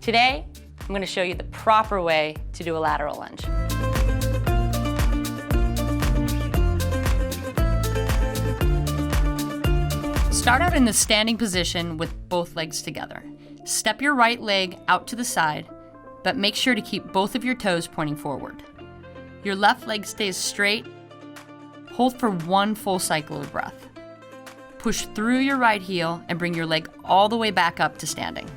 Today, I'm going to show you the proper way to do a lateral lunge. Start out in the standing position with both legs together. Step your right leg out to the side, but make sure to keep both of your toes pointing forward. Your left leg stays straight. Hold for one full cycle of breath. Push through your right heel and bring your leg all the way back up to standing.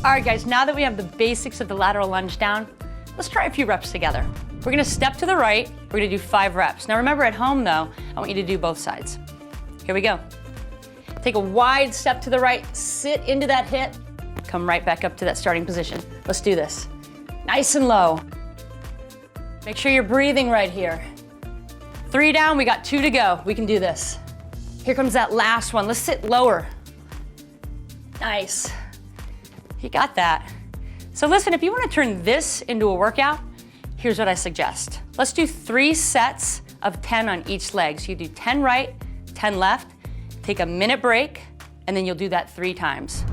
All right, guys, now that we have the basics of the lateral lunge down, let's try a few reps together. We're gonna step to the right. We're gonna do 5 reps. Now remember, at home though, I want you to do both sides. Here we go. Take a wide step to the right, sit into that hip, come right back up to that starting position. Let's do this. Nice and low. Make sure you're breathing right here. 3 down, we got 2 to go. We can do this. Here comes that last one. Let's sit lower. Nice. You got that. So listen, if you want to turn this into a workout, here's what I suggest. Let's do 3 sets of 10 on each leg. So you do 10 right, 10 left, take a minute break, and then you'll do that 3 times.